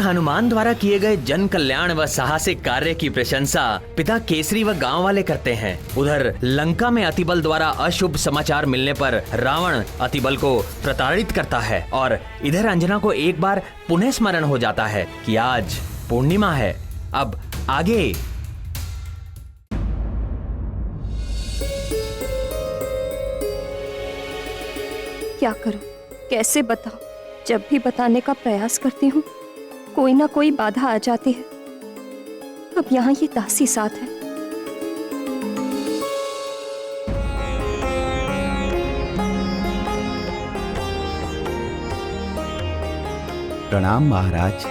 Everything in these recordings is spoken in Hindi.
हनुमान द्वारा किए गए जन कल्याण व साहसिक कार्य की प्रशंसा पिता केसरी व गांव वाले करते हैं। उधर लंका में अतिबल द्वारा अशुभ समाचार मिलने पर रावण अतिबल को प्रताड़ित करता है और इधर अंजना को एक बार पुनः स्मरण हो जाता है कि आज पूर्णिमा है। अब आगे। क्या करूं, कैसे बताऊं? जब भी बताने का प्रयास करती हूँ कोई ना कोई बाधा आ जाती है। अब यहाँ ये दासी साथ है। प्रणाम महाराज।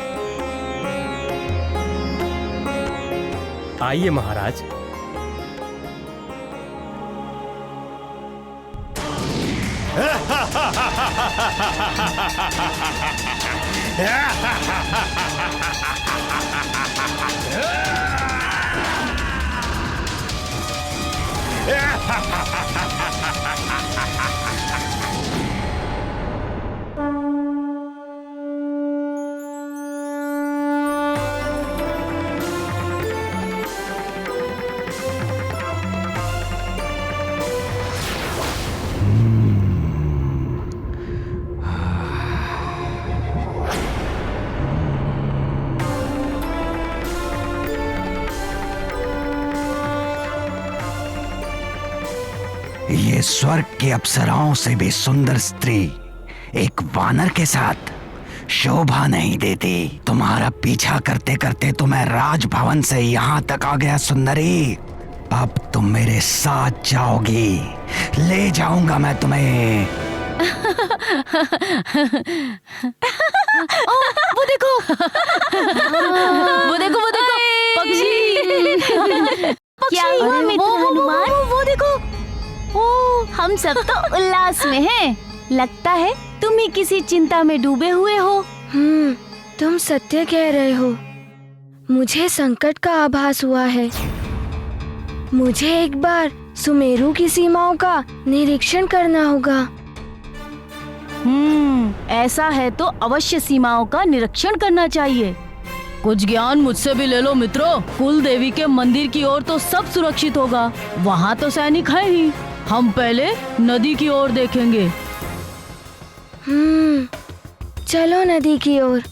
आइए महाराज। ये स्वर्ग की अप्सराओं से भी सुंदर स्त्री एक वानर के साथ शोभा नहीं देती। तुम्हारा पीछा करते करते तो मैं राजभवन से यहाँ तक आ गया सुंदरी। अब तुम मेरे साथ जाओगी, ले जाऊंगा मैं तुम्हें। वो देखो वो देखो वो देखो पक्षी। क्या हुआ मित्र हनुमान? वो देखो, ओ हम सब तो उल्लास में हैं। लगता है तुम ही किसी चिंता में डूबे हुए हो। तुम सत्य कह रहे हो। मुझे संकट का आभास हुआ है। मुझे एक बार सुमेरु की सीमाओं का निरीक्षण करना होगा। ऐसा है तो अवश्य सीमाओं का निरीक्षण करना चाहिए। कुछ ज्ञान मुझसे भी ले लो मित्रों। कुल देवी के मंदिर की ओर तो सब सुरक्षित होगा, वहाँ तो सैनिक है ही। हम पहले नदी की ओर देखेंगे। चलो नदी की ओर।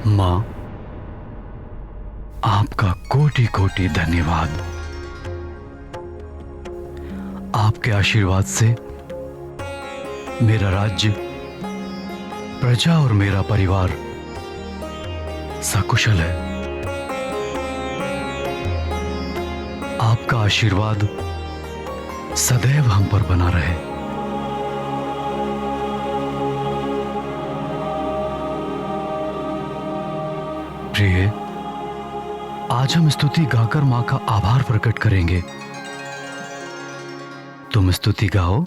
माँ, आपका कोटि कोटि धन्यवाद। आपके आशीर्वाद से मेरा राज्य, प्रजा और मेरा परिवार सकुशल है। आपका आशीर्वाद सदैव हम पर बना रहे। प्रिय, आज हम स्तुति गाकर मां का आभार प्रकट करेंगे। तुम स्तुति गाओ।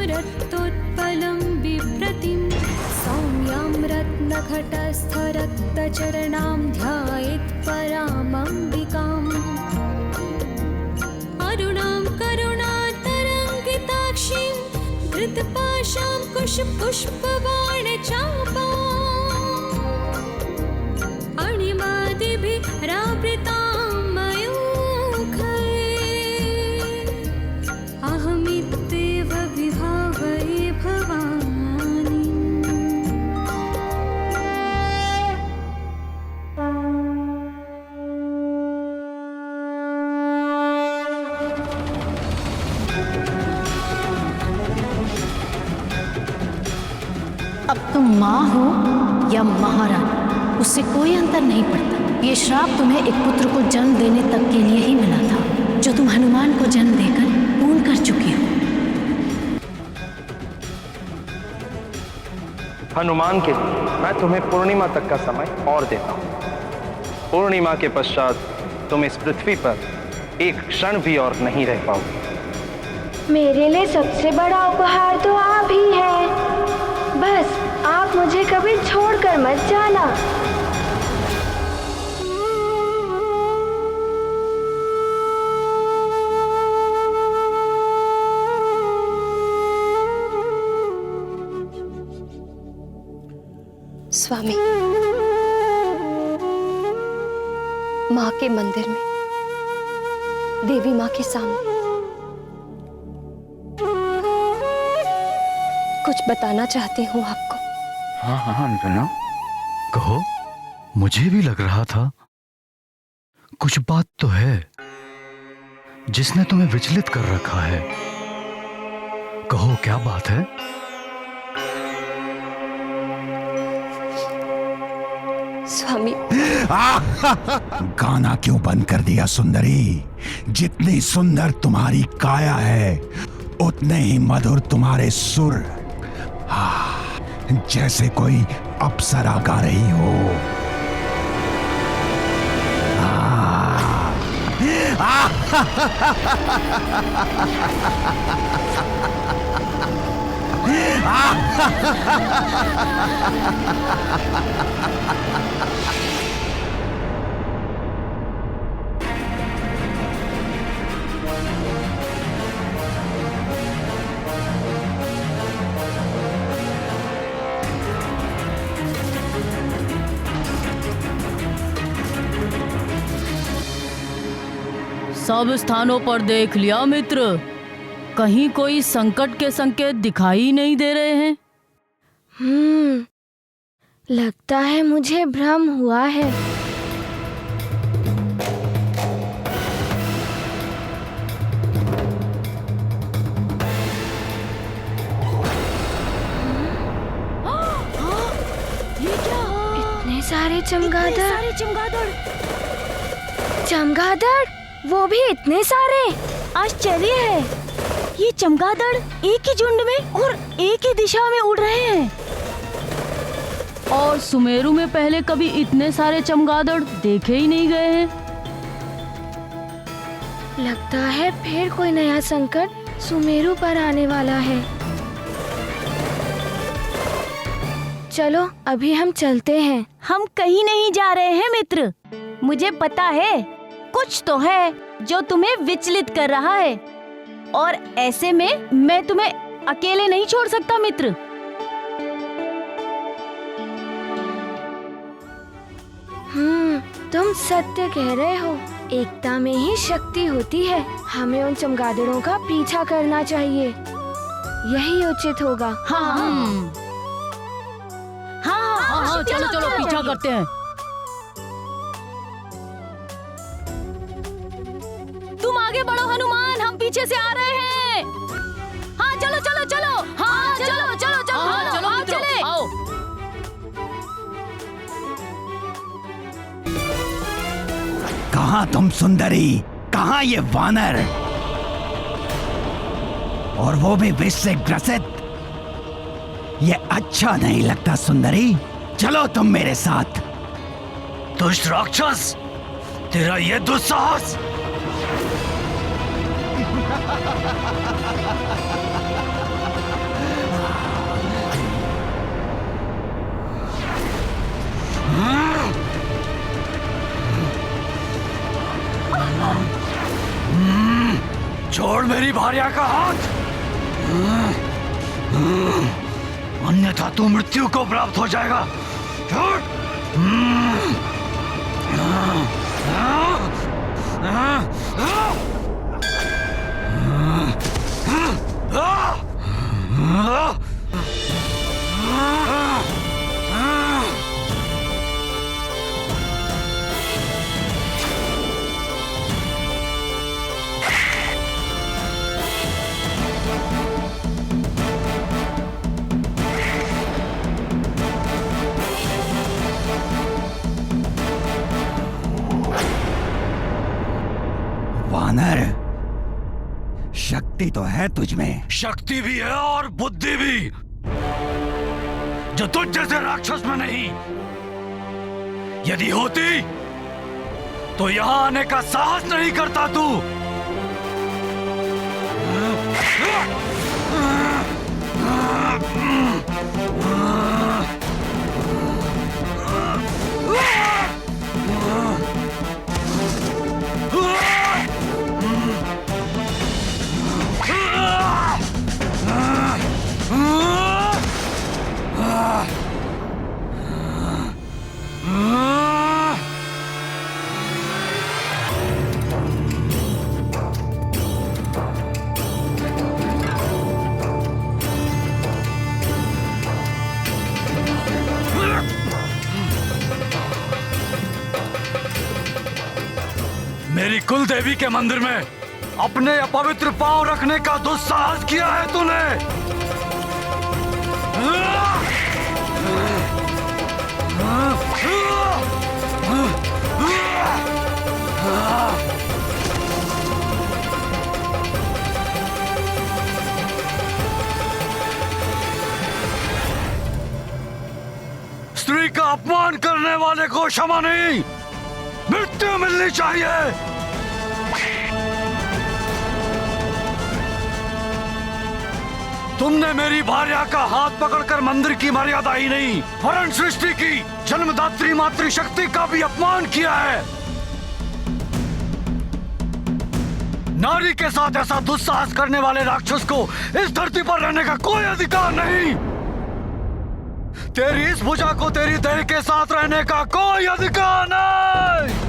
रक्तोत्पलं बिभ्रतिं सौम्यां रत्नघटस्थरक्तचरणां ध्यायेत् परामम्बिकाम् अरुणां करुणातरङ्गिताक्षीं धृतपाशां कुशपुष्पबाणचापाम् अणिमादिभिरावृतां अहमित्येव विभावये भवानी। अब तुम माँ हो या महारानी, उससे कोई अंतर नहीं पड़ता। ये श्राप तुम्हें एक पुत्र को जन्म देने तक के लिए ही मिला था, जो तुम हनुमान को जन्म देकर पूर्ण कर चुकी हो। हनुमान के लिए मैं तुम्हें पूर्णिमा तक का समय और देता हूं। पूर्णिमा के पश्चात तुम इस पृथ्वी पर एक क्षण भी और नहीं रह पाओगे। मेरे लिए सबसे बड़ा उपहार तो आप ही हैं। बस आप मुझे कभी छोड़कर मत जाना। स्वामी, माँ के मंदिर में देवी माँ के सामने कुछ बताना चाहती हूँ आपको। हाँ हाँ अनुपना, कहो। मुझे भी लग रहा था कुछ बात तो है जिसने तुम्हें विचलित कर रखा है। कहो क्या बात है? स्वामी, गाना क्यों बंद कर दिया सुंदरी? जितनी सुंदर तुम्हारी काया है उतने ही मधुर तुम्हारे सुर। जैसे कोई अप्सरा गा रही हो। सब स्थानों पर देख लिया मित्र, कहीं कोई संकट के संकेत दिखाई नहीं दे रहे हैं। लगता है मुझे भ्रम हुआ है। ये क्या? इतने सारे चमगादड़। चमगादड़, वो भी इतने सारे। आश्चर्य है। ये चमगादड़ एक ही झुंड में और एक ही दिशा में उड़ रहे हैं। और सुमेरु में पहले कभी इतने सारे चमगादड़ देखे ही नहीं गए हैं। लगता है फिर कोई नया संकट सुमेरु पर आने वाला है। चलो अभी हम चलते हैं। हम कहीं नहीं जा रहे हैं मित्र। मुझे पता है कुछ तो है जो तुम्हें विचलित कर रहा है, और ऐसे में मैं तुम्हें अकेले नहीं छोड़ सकता मित्र। तुम सत्य कह रहे हो। एकता में ही शक्ति होती है। हमें उन चमगादड़ों का पीछा करना चाहिए, यही उचित होगा। हाँ, चलो चलो पीछा करते हैं। तुम आगे बढ़ो हनुमान, हम पीछे से आ रहे हैं। हाँ चलो चलो चलो। हाँ चलो चलो चलो। हाँ चलो मित्रों, आओ। कहाँ तुम सुंदरी? कहाँ ये वानर? और वो भी विष से ग्रसित। ये अच्छा नहीं लगता सुंदरी। चलो तुम मेरे साथ। दुष्ट राक्षस, तेरा ये दुस्साहस। छोड़ मेरी भार्या का हाथ, अन्यथा तू मृत्यु को प्राप्त हो जाएगा। छोड़। तो है तुझ में। शक्ति भी है और बुद्धि भी, जो तुझ जैसे राक्षस में नहीं। यदि होती तो यहां आने का साहस नहीं करता तू। मेरी कुल देवी के मंदिर में अपने अपवित्र पांव रखने का दुस्साहस किया है तूने। स्त्री का अपमान करने वाले को क्षमा नहीं, मृत्यु मिलनी चाहिए। तुमने मेरी भार्या का हाथ पकड़कर मंदिर की मर्यादा ही नहीं, वरन सृष्टि की जन्मदात्री मातृशक्ति का भी अपमान किया है। नारी के साथ ऐसा दुस्साहस करने वाले राक्षस को इस धरती पर रहने का कोई अधिकार नहीं। तेरी इस भुजा को तेरी देह के साथ रहने का कोई अधिकार नहीं।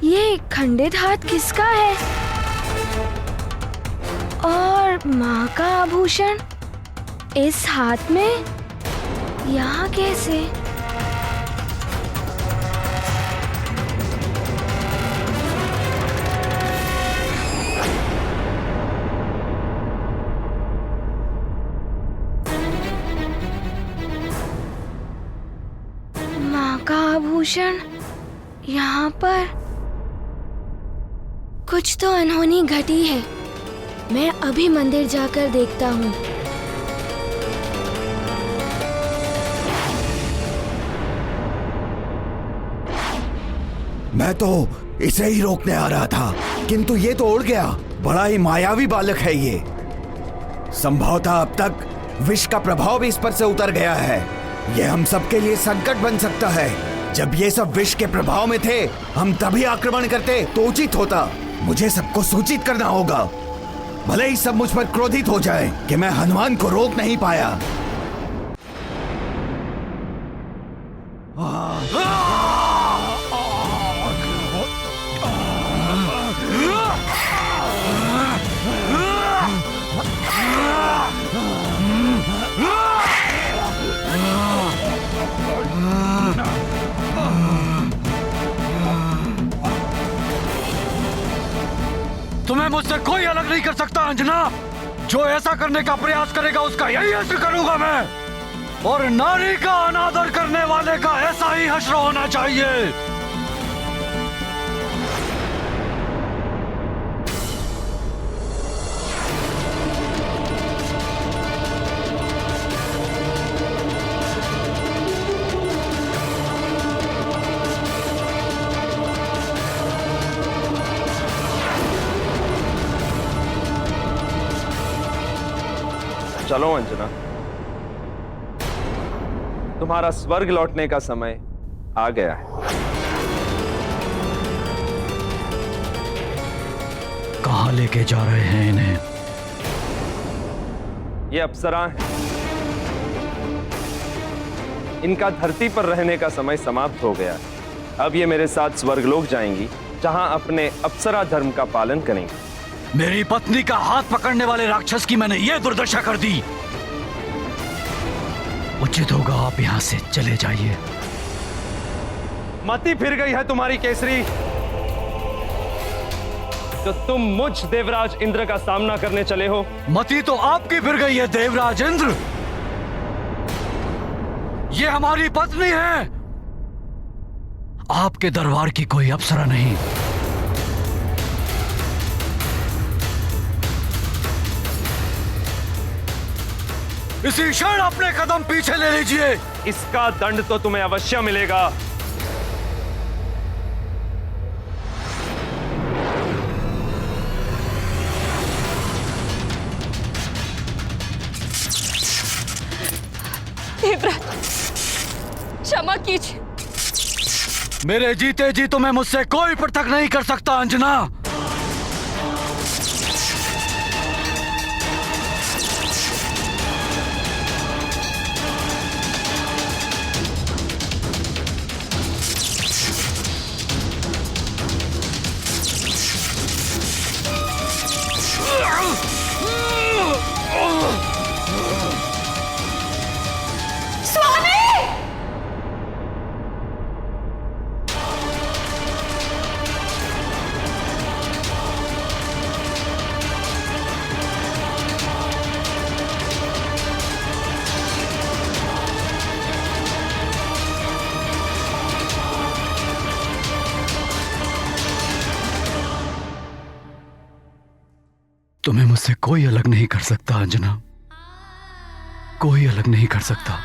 ये खंडित हाथ किसका है? और माँ का आभूषण इस हाथ में यहाँ कैसे? माँ का आभूषण यहाँ पर। कुछ तो अनहोनी घटी है। मैं अभी मंदिर जाकर देखता हूँ। मैं तो इसे ही रोकने आ रहा था, किंतु ये तो उड़ गया। बड़ा ही मायावी बालक है ये। संभवतः अब तक विष का प्रभाव भी इस पर से उतर गया है। ये हम सबके लिए संकट बन सकता है। जब ये सब विष के प्रभाव में थे, हम तभी आक्रमण करते तो उचित होता। मुझे सबको सूचित करना होगा। भले ही सब मुझ पर क्रोधित हो जाए कि मैं हनुमान को रोक नहीं पाया। तुम्हें मुझसे कोई अलग नहीं कर सकता अंजना। जो ऐसा करने का प्रयास करेगा उसका यही हश्र करूंगा मैं। और नारी का अनादर करने वाले का ऐसा ही हश्र होना चाहिए। चलो अंजना, तुम्हारा स्वर्ग लौटने का समय आ गया है। कहां लेके जा रहे हैं इन्हें? ये अप्सराएं हैं। इनका धरती पर रहने का समय समाप्त हो गया। अब ये मेरे साथ स्वर्गलोक जाएंगी, जहां अपने अप्सरा धर्म का पालन करेंगी। मेरी पत्नी का हाथ पकड़ने वाले राक्षस की मैंने ये दुर्दशा कर दी। उचित होगा आप यहाँ से चले जाइए। मति फिर गई है तुम्हारी केसरी, तो तुम मुझ देवराज इंद्र का सामना करने चले हो। मति तो आपकी फिर गई है देवराज इंद्र। ये हमारी पत्नी है, आपके दरबार की कोई अप्सरा नहीं। इसी क्षण अपने कदम पीछे ले लीजिए। इसका दंड तो तुम्हें अवश्य मिलेगा। देवराज, क्षमा कीजिए। मेरे जीते जी तुम्हें मुझसे कोई पृथक नहीं कर सकता अंजना। तुम्हें मुझसे कोई अलग नहीं कर सकता अंजना, कोई अलग नहीं कर सकता।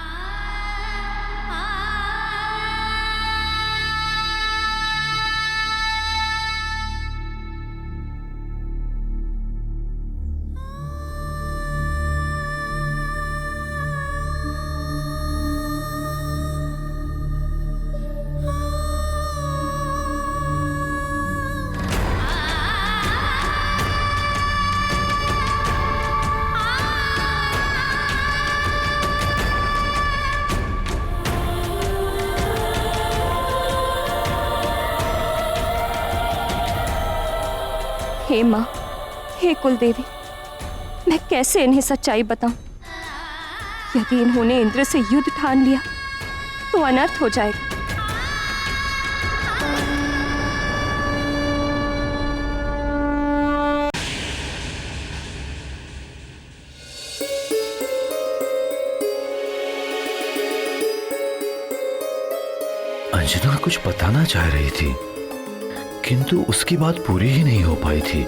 हे माँ, हे कुलदेवी, मैं कैसे इन्हें सच्चाई बताऊं? यदि इन्होंने इंद्र से युद्ध ठान लिया तो अनर्थ हो जाएगा। अंजना कुछ बताना चाह रही थी, किंतु उसकी बात पूरी ही नहीं हो पाई थी।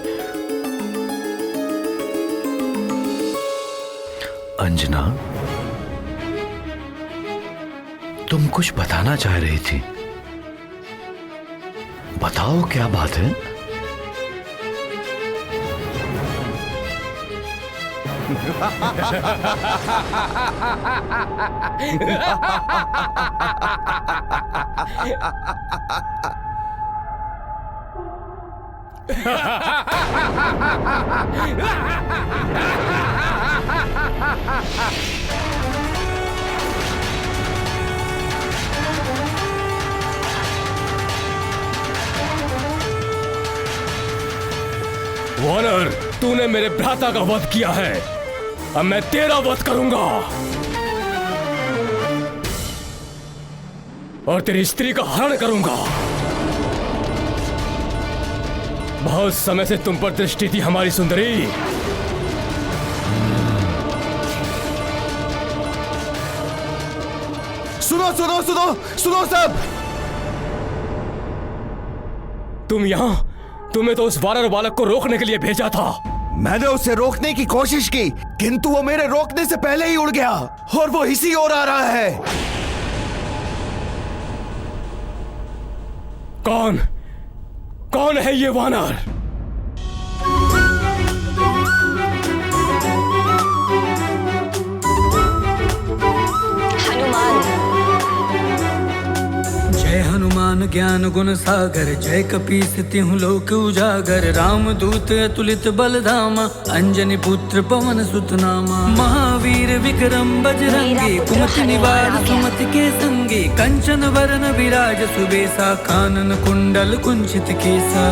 अंजना, तुम कुछ बताना चाह रही थी, बताओ क्या बात है? वानर, तूने मेरे भ्राता का वध किया है, अब मैं तेरा वध करूंगा और तेरी स्त्री का हरण करूंगा। बहुत समय से तुम पर दृष्टि थी हमारी सुंदरी। सुनो सुनो सुनो सुनो सब। तुम यहां, तुम्हें तो उस वानर बालक को रोकने के लिए भेजा था। मैंने उसे रोकने की कोशिश की, किंतु वो मेरे रोकने से पहले ही उड़ गया और वो इसी ओर आ रहा है। कौन है ये वानर? जय हनुमान ज्ञान गुण सागर, जय कपीस तिहु लोक उजागर। राम दूत अतुलित बल धामा, अंजनी पुत्र पवन सुत नामा। महावीर विक्रम बजरंगी, कुमति निवार सुमति के संगी। कंचन वरन विराज सुबेसा, कानन कुंडल कुंचित केसा।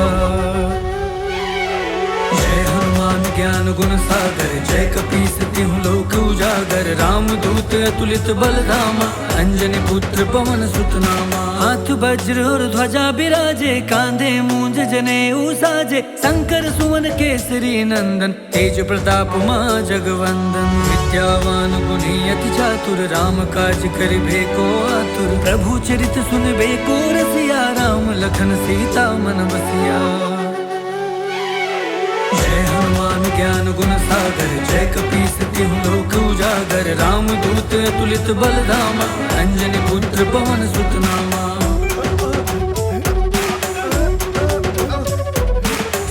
जय हनुमान ज्ञान गुण सागर जय कपीस तिहु लोक उजागर राम दूत अतुलित बलधामा अंजनी पुत्र पवन सुत नामा। हाथ वज्र और ध्वजा बिराजे कांधे मूंज जनेऊ साजे शंकर सुवन केसरी नंदन तेज प्रताप मां जगवंदन। विद्यावान गुणी अति चातुर राम काज करिबे को आतुर प्रभु चरित सुनबे को रसिया राम लखन सीता मन बसिया। जय हनुमान ज्ञान गुण सागर जय कपीस तिहु लोक उजागर राम दूत अतुलित बलधामा अंजनी पुत्र पवन सुत नामा।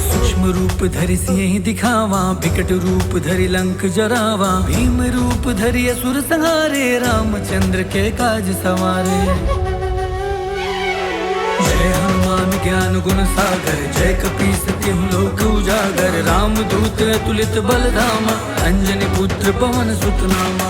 सूक्ष्म रूप धरि सिंह दिखावा विकट रूप धरि लंक जरावा भीम रूप धरि असुर संहारे रामचंद्र के काज सवारे। जय हनुमान ज्ञान गुण सागर जय कपीस तिहु लोक उजागर राम दूत अतुलित बलधामा अंजनी पुत्र पवन सुत नामा।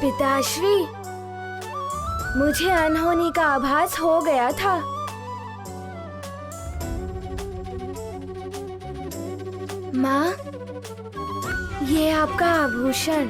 पिताश्री, मुझे अनहोनी का आभास हो गया था। माँ, ये आपका आभूषण।